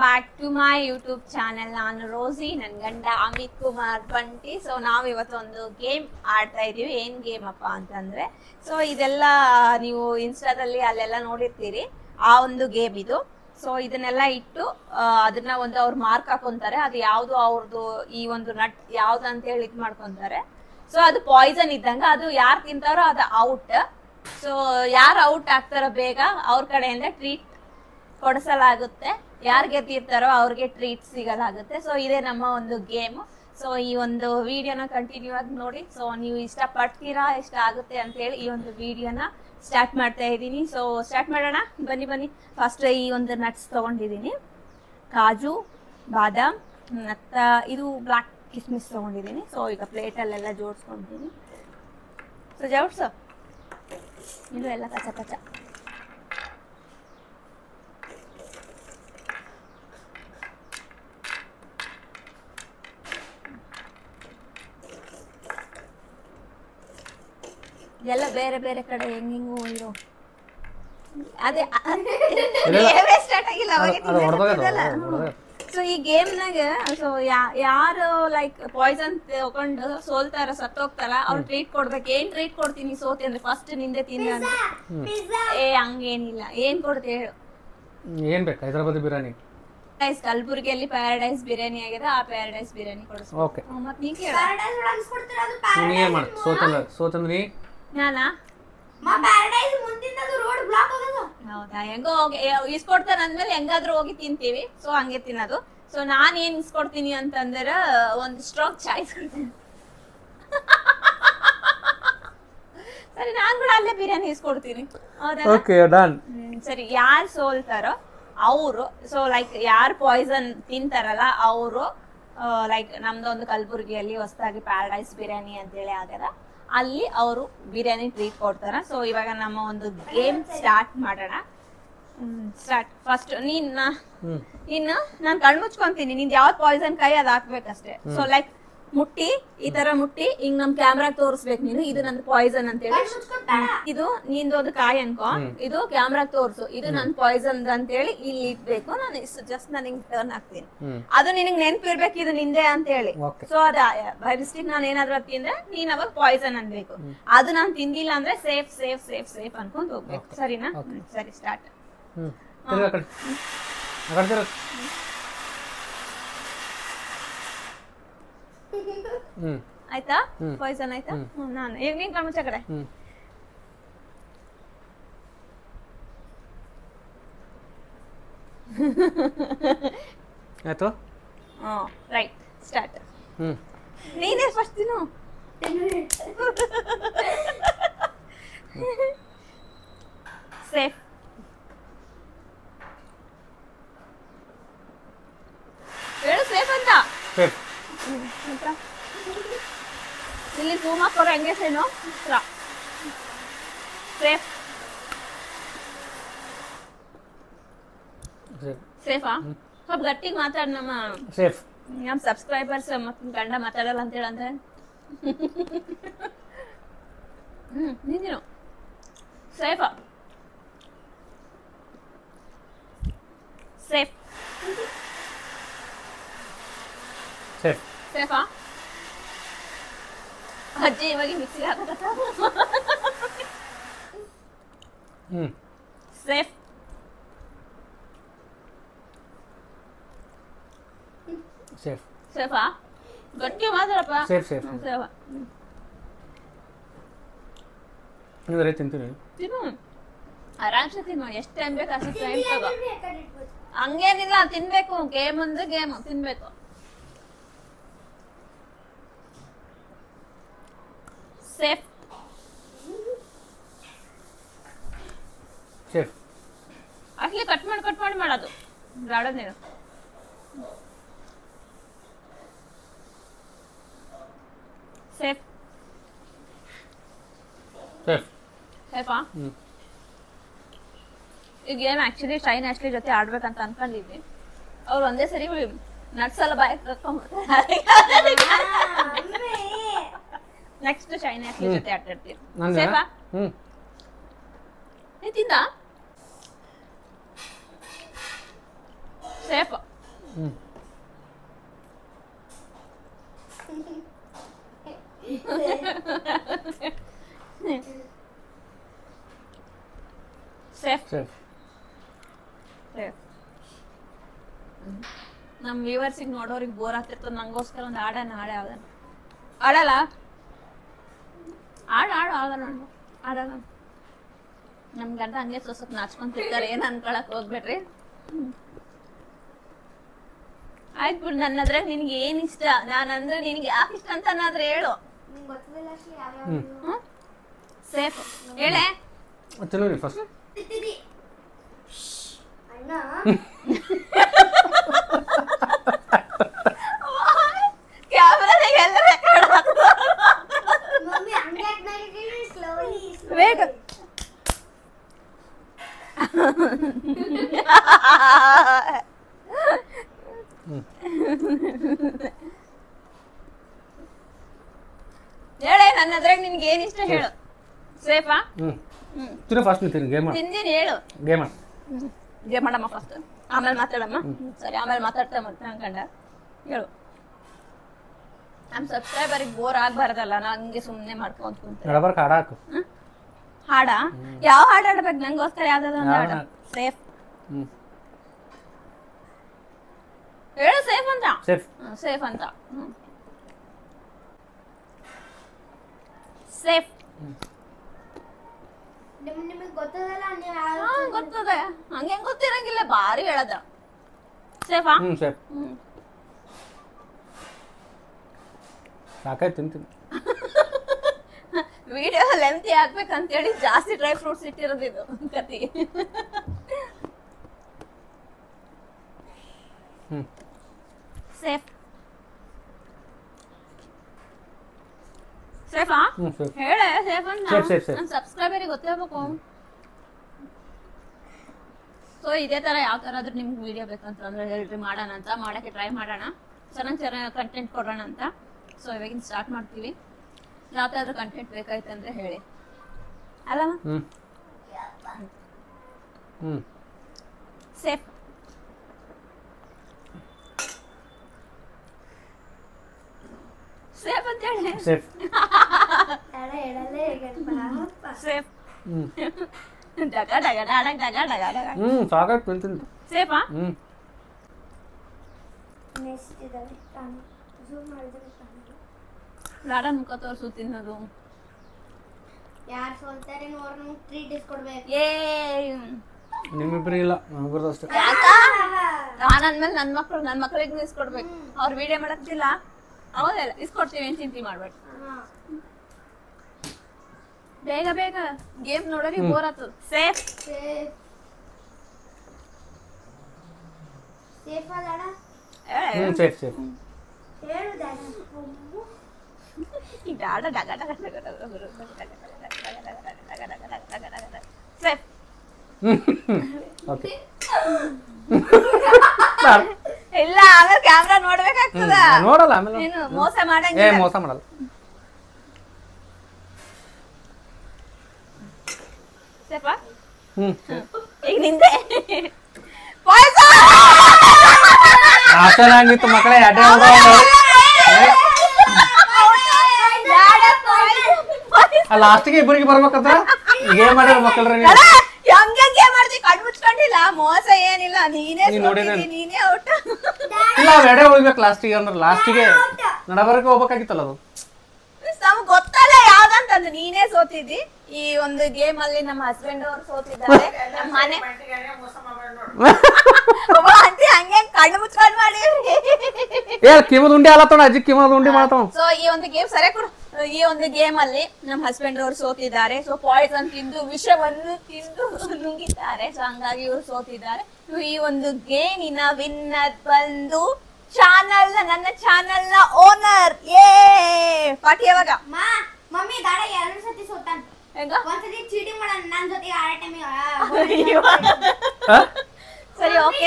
Back to my YouTube channel. ನಾನು Rosie, ನನ್ನ ಗಂಡ ಅಮಿತ್ ಕುಮಾರ್ ಬಂಟಿ. ಸೊ ನಾವು ಇವತ್ತೊಂದು ಗೇಮ್ ಆಡ್ತಾ ಇದೀವಿ. ಏನ್ ಗೇಮ್ ಅಪ್ಪ ಅಂತಂದ್ರೆ, ಸೊ ಇದೆಲ್ಲ ನೀವು ಇನ್ಸ್ಟಾದಲ್ಲಿ ಅಲ್ಲೆಲ್ಲ ನೋಡಿರ್ತೀರಿ, ಆ ಒಂದು ಗೇಮ್ ಇದು. ಸೊ ಇದನ್ನೆಲ್ಲ ಇಟ್ಟು ಅದನ್ನ ಒಂದು ಅವ್ರು ಮಾರ್ಕ್ ಹಾಕೊಂತಾರೆ. ಅದು ಯಾವ್ದು ಅವ್ರದ್ದು ಈ ಒಂದು ನಟ್ ಯಾವ್ದು ಅಂತ ಹೇಳಿ ಇದು ಮಾಡ್ಕೊಂತಾರೆ. ಸೊ ಅದು ಪಾಯ್ಸನ್ ಇದ್ದಂಗ, ಅದು ಯಾರು ತಿಂತಾರೋ ಅದು ಔಟ್. ಸೊ ಯಾರು ಔಟ್ ಆಗ್ತಾರೋ ಬೇಗ ಅವ್ರ ಕಡೆಯಿಂದ ಟ್ರೀಟ್ ಕೊಡಿಸಲಾಗುತ್ತೆ. ಯಾರು ಗೆದ್ದಿರ್ತಾರೋ ಅವ್ರಿಗೆ ಟ್ರೀಟ್ ಸಿಗಲಾಗುತ್ತೆ. ಸೊ ಇದೇ ನಮ್ಮ ಒಂದು ಗೇಮ್. ಸೊ ಈ ಒಂದು ವಿಡಿಯೋನ ಕಂಟಿನ್ಯೂ ಆಗಿ ನೋಡಿ. ಸೊ ನೀವು ಇಷ್ಟ ಪಡ್ತೀರಾ, ಇಷ್ಟ ಆಗುತ್ತೆ ಅಂತ ಹೇಳಿ ಈ ಒಂದು ವಿಡಿಯೋನ ಸ್ಟಾರ್ಟ್ ಮಾಡ್ತಾ ಇದ್ದೀನಿ. ಸೊ ಸ್ಟಾರ್ಟ್ ಮಾಡೋಣ, ಬನ್ನಿ ಬನ್ನಿ. ಫಸ್ಟ್ ಈ ಒಂದು ನಟ್ಸ್ ತಗೊಂಡಿದ್ದೀನಿ, ಕಾಜು, ಬಾದಾಮ್ ಮತ್ತ ಇದು ಬ್ಲಾಕ್ ಕಿಸ್ಮಿಸ್ ತಗೊಂಡಿದ್ದೀನಿ. ಸೊ ಈಗ ಪ್ಲೇಟಲ್ಲೆಲ್ಲ ಜೋಡಿಸ್ಕೊಂಡಿದ್ದೀನಿ. ಸೊ ಜೋಡ್ಸು, ಇದು ಎಲ್ಲ ಕಚ ಕಚ. ಎಲ್ಲ ಬೇರೆ ಬೇರೆ ಕಡೆ ಹೆಂಗಿಂಗು ಇರೋ ಅದೇ ಸ್ಟಾರ್ಟ್ ಆಗಿಲ್ಲ. ಸೊ ಈ ಗೇಮ್ನಾಗ ಸೊ ಯಾರು ಲೈಕ್ ಪಾಯ್ಸನ್ ತಗೊಂಡು ಸೋಲ್ತಾರ, ಸತ್ತೋಗ್ತಾರ, ಅವ್ರು ಟ್ರೀಟ್ ಕೊಡ್ಬೇಕು. ಏನ್ ಟ್ರೀಟ್ ಕೊಡ್ತೀನಿ ಸೋತಿ ಅಂದ್ರೆ? ಫಸ್ಟ್ ನಿಂದೆ ತಿಂದ ಅಂತ. ಹಂಗೇನಿಲ್ಲ. ಏನ್ ಕೊಡ್ತೀವಿ ಹೇಳು? ಏನ್ ಬೇಕು? ಹೈದರಾಬಾದ್ ಬಿರಿಯಾನಿ. ಕಲಬುರ್ಗಿಯಲ್ಲಿ ಪ್ಯಾರಡೈಸ್ ಬಿರಿಯಾನಿ ಆಗಿದೆ, ಆ ಪ್ಯಾರಡೈಸ್ ಬಿರಿಯಾನಿ ಕೊಡಿಸ್ಬೇಕು. ಓಕೆ, ಮತ್ ನೀ ಕೇಳ. ಏನ್ ಮಾಡ? ಸೋತಂದ್ರಿ ನಾನಾ ಹೌದಾ? ಹೆಂಗೋ ಇಸ್ಕೊಡ್ತಾನ ಅಂದ್ಮೇಲೆ ಹೆಂಗಾದ್ರೂ ಹೋಗಿ ತಿಂತೀವಿ. ಸೊ ಹಂಗೆ ತಿನ್ನೋದು. ಸೊ ನಾನ್ ಏನ್ ಇಸ್ಕೊಡ್ತೀನಿ ಅಂತಂದ್ರೆ ಒಂದು ಸ್ಟ್ರಾಂಗ್ ಚಾಯ್ ಇಸ್ಕೊಡ್ತೀನಿ. ಸರಿ, ನಾನ್ ಕೂಡ ಅಲ್ಲೇ ಬಿರಿಯಾನಿ ಇಸ್ಕೊಡ್ತೀನಿ. ಹೌದಾ? ಸರಿ, ಯಾರು ಸೋಲ್ತಾರೋ ಅವರು, ಸೊ ಲೈಕ್ ಯಾರು ಪಾಯ್ಸನ್ ತಿಂತಾರಲ್ಲ ಅವರು, ಲೈಕ್ ನಮ್ದೊಂದು ಕಲಬುರ್ಗಿಯಲ್ಲಿ ಹೊಸದಾಗಿ ಪ್ಯಾರಡೈಸ್ ಬಿರಿಯಾನಿ ಅಂತೇಳಿ ಆಗ್ಯದ, ಅಲ್ಲಿ ಅವರು ಬಿರಿಯಾನಿ ಟ್ರೀಟ್ ಕೊಡ್ತಾರ. ಸೊ ಇವಾಗ ನಮ್ಮ ಒಂದು ಗೇಮ್ ಸ್ಟಾರ್ಟ್ ಮಾಡೋಣ. ಸ್ಟಾರ್ಟ್. ಫಸ್ಟ್ ಇನ್ನು ನಾನು ಕಣ್ಣು ಮುಚ್ಕೊಂತೀನಿ. ನಿಂದು ಯಾವ್ದು ಪಾಯ್ಸನ್ ಕೈ ಅದು ಹಾಕ್ಬೇಕಷ್ಟೇ. ಸೊ ಲೈಕ್ ಮುಟ್ಟಿ, ಈ ತರ ಮುಟ್ಟಿ ಹಿಂಗ್ ನಮ್ ಕ್ಯಾಮ್ರಾಗ ತೋರಿಸ್ಬೇಕು ನೀನು, ಇದು ನಂದು ಪಾಯ್ಸನ್ ಅಂತ ಹೇಳಿ. ಇದು ನಿಂದು ಒಂದು ಕಾಯಿ ಅನ್ಕೋ, ಇದು ಕ್ಯಾಮ್ರಾಗ ತೋರ್ಸು, ಇದು ನನ್ ಪಾಯ್ಸನ್ ಅಂತ ಹೇಳಿ ಇಲ್ಲಿ ಇಟ್ಬೇಕು. ನಾನು ಜಸ್ಟ್ ನಾನು ಹಿಂಗ್ ಟರ್ನ್ ಹಾಕ್ತೀನಿ. ಅದು ನಿನಗ್ ನೆನ್ಪಿರ್ಬೇಕು ಇದು ನಿಂದೆ ಅಂತ ಹೇಳಿ. ಸೊ ಅದ ಬೈ ಮಿಸ್ಟೇಕ್ ನಾನು ಏನಾದ್ರು ತಿಂದ್ರೆ ನೀನ್ ಅವಾಗ ಪಾಯ್ಸನ್ ಅನ್ಬೇಕು. ಅದು ನಾನು ತಿಂದಿಲ್ಲ ಅಂದ್ರೆ ಸೇಫ್ ಸೇಫ್ ಸೇಫ್ ಸೇಫ್ ಅನ್ಕೊಂಡ್ ಹೋಗ್ಬೇಕು. ಸರಿನಾ? ಸರಿ, ಸ್ಟಾರ್ಟ್. ಆಯ್ತಾ? ಪಾಯ್ಸನ್ ಆಯ್ತಾ? ನಾನು ಈಗ ನೀನ್ ಕಣ್ಮುಚ್ಚ ಕಡೆ. ಆಯ್ತು, ರೈಟ್, ಸ್ಟಾರ್ಟ್. ನೀನೇ ಫಸ್ಟ್ ತಿನ್ನು. ಸೇಫ್. ಹೇಳು ಸೇಫ್ ಅಂತ. ಸೇಫ್. ಇಲ್ಲಿ ಝೂಮ್ ಹಾಕೋರು ಹೆಂಗೆ ಸೇನು? ಸೇಫ್. ಸೇಫಾ? ಸ್ವಲ್ಪ ಗಟ್ಟಿಗೆ ಮಾತಾಡ. ಸೇಫ್. ನಮ್ಮ ಸಬ್ಸ್ಕ್ರೈಬರ್ಸ್ ಮತ್ತೆ ಗಂಡ ಮಾತಾಡಲ್ಲ ಅಂತ ಹೇಳಂದ್ರೆ ನೀನು ಸೇಫಾ? ಸೇಫ್. ಸೇಫ್. ಸೇಫಾ? ಅಜ್ಜಿ ಇವಾಗ ಮಿಕ್ಸಿಗೆ ಹಾಕತ್ತ. ಸೇಫ್. ಸೇಫ್. ಸೇಫಾ? ಗಟ್ಟಿ ಮಾತಾಡಪ್ಪ. ಸೇಫ್. ಸೇಫ್. ಸೇಫಾ? ಅಂದ್ರೆ ತಿಂತೀನಿ. ತಿನ್ನು, ಆರಾಮ್ಸೆ ತಿನ್ನು. ಎಷ್ಟು ಟೈಮ್ ಬೇಕು ಅಷ್ಟು ಟೈಮ್ ತಗೋ. ಹಂಗೇನಿಲ್ಲ, ತಿನ್ಬೇಕು. ಗೇಮ್ ಅಂದ್ರೆ ಗೇಮ್, ತಿನ್ಬೇಕು. ಸೇಫ್. ಸೇಫ್. ಅಟ್ಲಿ ಕಟ್ ಮಾಡಿ ಮಾಡೋದು ಗಾರ್ಡನ್ ನೀನು. ಸೇಫ್. ಸೇಫ್. ಸೇಫಾ? ಈ ಗೇಮ್ ಆಕ್ಚುಲಿ ಶೈನ್ ಆಶ್ಲಿ ಜೊತೆ ಆಡ್ಬೇಕಂತ ಅನ್ಕೊಂಡಿದ್ವಿ. ಅವ್ರು ಒಂದೇ ಸರಿ ನಟ್ಸ್ ಎಲ್ಲ ಬಾಯ್ ಕರ್ಕೊಂಡ್ಬಿಡ್ತಾರೆ. ನೆಕ್ಸ್ಟ್ ಶೈನ್ ಆಶ್ಲಿ ಜೊತೆ ಆಟಾಡ್ತೀವಿ. ಸೇಫಾ? ತಿಂದ ಸೇಫ್. ಹ್ಞೂ ಸೇಫ್. ಸೇಫ್. ಸೇಫ್. ನಮ್ಮ ವ್ಯೂವರ್ಸಿಗೆ ನೋಡೋರಿಗೆ ಬೋರ್ ಆಗ್ತಿರ್ತದೆ. ನಂಗೋಸ್ಕರ ಒಂದು ಹಾಡನ್ನ ಹಾಡೆ ಯಾವ್ದನ್ನ ಆಡಲ್ಲ. ಆಡೋಣ ಆಡೋಣ. ನಮ್ಮ ಗಂಡ ಹಂಗೆ ಸ್ವಲ್ಪ ನಾಚ್ಕೊಂತಿರ್ತಾರೆ, ಏನು ಅನ್ಕೊಳಕ್ ಹೋಗ್ಬೇಡ್ರಿ. ಆಯ್ತು ಬಿಡು, ನನ್ನದ್ರೆ ನಿನ್ಗೆ ಏನ್ ಇಷ್ಟ, ನಾನಂದ್ರೆ ನಿನ್ಗೆ ಯಾಕೆ ಇಷ್ಟ ಅಂತ ನಾದ್ರೆ ಹೇಳು. ಸೇಫ್ ಹೇಳೆ. ತಿನ್ನೋರಿ ಫಸ್ಟ್. ಕ್ಯಾಮ್ರಾದಾಗ ಎಲ್ಲ ರೆಕಾರ್ಡ್ ಆಗ್ತದೆ. ಬೇಗ ಹೇಳೆ. ನನ್ನ ಅದ್ರಾಗ ನಿನ್ಗೆ ಏನ್ ಇಷ್ಟ ಹೇಳು. ಸೇಫಾ? ತಿನ್ನು ಫಸ್ಟ್. ತಿನ್ನು ಗೇಮ್ ತಿಂದಿನಿ ಹೇಳು. ಗೇಮ್ ಗೇಮ್ ಮಾಡಮ್ಮ ಫಸ್ಟ್, ಆಮೇಲೆ ಮಾತಾಡಮ್ಮ. ಸರಿ, ಆಮೇಲೆ ಮಾತಾಡ್ತಾ ಮತ್ತೆ ಅನ್ಕಂಡ ಹೇಳು. ನಮ್ಮ ಸಬ್ಸ್ಕ್ರೈಬರಿಗೆ ಬೋರ್ ಆಗ್ಬಾರ್ದಲ್ಲ, ನಾ ಹಂಗೆ ಸುಮ್ಮನೆ ಮಾಡ್ಕೊಂತ ಕುಂತ. ನಡಬರ್ಕ ಹಾಡ ಹಾಕು. ಹಾಡ? ಯಾವ ಹಾಡು ಆಡ್ಬೇಕು? ನಂಗೋಸ್ಕರ ಯಾವ್ದಾದ್ರು ಒಂದು ಹಾಡು. ಸೇಫ್ ಹೇಳು. ಸೇಫ್ ಅಂತ. ಸೇಫ್. ಸೇಫ್ ಅಂತ. ಸೇಫ್ ಗೊತ್ತದೆ. ಹಂಗೆ ಗೊತ್ತಿರಂಗಿಲ್ಲ, ಬಾರಿ ಹೇಳದ. ಸೇಫಾ? ಸೇಫ್. ಸಾಕಾಯ್ತು, ತಿಂತೀನಿ. ವಿಡಿಯೋ ಲೆಂತಿ ಆಗ್ಬೇಕಂತೇಳಿ ಜಾಸ್ತಿ ಡ್ರೈ ಫ್ರೂಟ್ಸ್ ಇಟ್ಟಿರೋದು ಇದು ಕತಿಗೆ. ಸೇಫ್. ಸೇಫಾ? ಹೇಳೆ ಸೇಫ್ ಅಂತ. ನನ್ನ ಸಬ್ಸ್ಕ್ರೈಬರಿಗೆ ಗೊತ್ತಿರಬೇಕು. ಸೊ ಇದೇ ತರ ಯಾವ ತರ ಆದ್ರೂ ನಿಮ್ಗೆ ವಿಡಿಯೋ ಬೇಕಂತಂದ್ರೆ ಹೇಳ್ರಿ, ಮಾಡೋಣ ಅಂತ. ಮಾಡಕ್ಕೆ ಟ್ರೈ ಮಾಡೋಣ, ಚೆನ್ನಾಗಿ ಕಂಟೆಂಟ್ ಕೊಡೋಣ ಅಂತ. ಸೊ ಇವಾಗಿನ ಸ್ಟಾರ್ಟ್ ಮಾಡ್ತೀವಿ. ಯಾವ್ದಾದ್ರು ಕಂಟೆಂಟ್ ಬೇಕಾಯ್ತಂದ್ರೆ ಹೇಳಿ ಅಲ್ಲ. ಸೇಫ್. ಸೇಫ್ ಅಂತ ಹೇಳಿ. ಸೇಫ್. ಸೇಫ್. ಡಗ ಡಗ ಡಗ ಡಗ ಡಗ ಡಗ. ಸಾಕಾಯ್ತು, ತಿಂತೀನಿ. ಸೇಫಾ? ಲಾಡ ಮುಖ ತೋರಿಸು ತಿನ್ನೋದು. ಯಾರು ಸೋಲ್ತಾರೆ ನೋಡ್ರಿ, ಟ್ರೀಟ್ ಇಸ್ಕೊಡ್ಬೇಕು. ನಿಮ್ಮಿಬ್ರು ಇಲ್ಲ, ನಮ್ಮಿಬ್ರದ್ದು ಅಷ್ಟೇ. ನಾನಂದ್ಮೇಲೆ ನನ್ನ ಮಕ್ಳಿಗೆ ಇಸ್ಕೊಡ್ಬೇಕು. ಅವ್ರು ವಿಡಿಯೋ ಮಾಡಕ್ತಿಲ್ಲ, ಹೌದಲ್ಲ, ಇಸ್ಕೊಡ್ತೀವಿ ಅಂತ ಚಿಂತೆ ಮಾಡ್ಬೇಕು. ಬೇಗ ಬೇಗ ಗೇಮ್ ನೋಡೋರಿ ಬೋರ್ ಆತದ. ಸೇಫ್. ಸೇಫ್ ಅಲ್ಲ? ಸೇಫ್. ಸೇಫ್. ಹೇಳು ಸೇಫ್. ಓಕೆ. ಇಲ್ಲ, ಆಮೇಲೆ ಕ್ಯಾಮ್ರಾ ನೋಡ್ಬೇಕಾಗ್ತದ. ನೋಡಲ್ಲ ಆಮೇಲೆ. ನೀನು ಮೋಸ ಮಾಡಂಗಿಲ್ಲ. ಮೋಸ ಮಾಡಲ್ಲ. ಸೇಫಾ? ಈಗ ನಿಂದೆ ಚೆನ್ನಾಗಿತ್ತು ಮಕ್ಕಳೇ. ಲಾಸ್ಟಿಗೆ ಇಬ್ಬರಿಗೆ ಬರ್ಬೇಕಂತ ಗೇಮ್ ಮಾಡ್ಯಾರ ಮಕ್ಕಳ್ರಿ. ಕಣ್ಣು ಮುಚ್ಕೊಂಡಿಲ್ಲ, ಮೋಸ ಏನಿಲ್ಲ. ನೀನೇ ನೀನೇ ಔಟ್. ಇಲ್ಲ, ಎಡೆ ಹೋಗ್ಬೇಕು ಲಾಸ್ಟಿಗೆ. ಅಂದ್ರೆ ಲಾಸ್ಟಿಗೆ ನಡಬರಕ್ಕೆ ಹೋಗ್ಬೇಕಾಗಿತ್ತಲ್ಲ ಅದು. ನಮ್ಗೆ ಗೊತ್ತಲ್ಲ ಯಾವ್ದಂತಂದು. ನೀನೇ ಸೋತಿದ್ದಿ ಈ ಒಂದು ಗೇಮ್ ಅಲ್ಲಿ. ನಮ್ಮ ಹಸ್ಬೆಂಡ್ ಅವ್ರು ಸೋತಿದ್ದಾರೆ. ನಮ್ಮ ಮನೆ ಅಂತಿ ಹಂಗೆ ಕಣ್ಣು ಮುಚ್ಕೊಂಡ್ ಮಾಡಿ ಕಿಮದ ಉಂಡಿ ಅಲ್ಲತ್ತೋಣ ಅಜ್ಜಿ, ಕಿಮದ ಉಂಡಿ ಮಾಡ್ತಾವ. ಸೊ ಈ ಒಂದು ಗೇಮ್ ಸರಿ ಕೊಡು. ಈ ಒಂದು ಗೇಮ್ ಅಲ್ಲಿ ನಮ್ಮ ಹಸ್ಬೆಂಡ್ ಅವ್ರು ಸೋತಿದ್ದಾರೆ. ಸೊ ಪಾಯ್ಸನ್ ತಿಂದು, ವಿಷವನ್ನು ತಿಂದು ನುಂಗಿದ್ದಾರೆ. ಸೊ ಹಂಗಾಗಿ ಇವ್ರು ಸೋತಿದ್ದಾರೆ. ಈ ಒಂದು ಗೇಮಿನ ವಿನ್ನರ್ ಬಂದು ನನ್ನ ಚಾನಲ್ ನ ಓನರ್. ಪಾರ್ಟಿ ಯಾವಾಗ? ಮಮ್ಮಿ ಗಾಡ 2 ಸತಿ ಸೋತಾನ. ಒಂದ್ಸತಿ ಚೀಟಿಂಗ್ ಮಾಡೋಣ ನನ್ನ ಜೊತೆ ಆಡ ಟೈಮಿಗೆ. ಸರಿ, ಓಕೆ ಓಕೆ.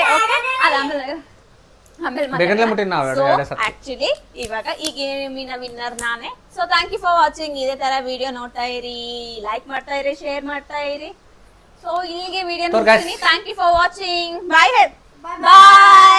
ಆಕ್ಚುಲಿ ಇವಾಗ ಈ ಗೇಮಿನ ವಿನ್ನರ್ ನಾನೇ. So thank you for watching. ಇದೇ ತರ ವಿಡಿಯೋ ನೋಡ್ತಾ ಇರಿ, ಲೈಕ್ ಮಾಡ್ತಾ ಇರಿ, ಶೇರ್ ಮಾಡ್ತಾ ಇರಿ. ಸೊ ಇಲ್ಲಿಗೆ ವಿಡಿಯೋ ನೋಡ್ತೀನಿ. Thank you for watching. Bye. Bye.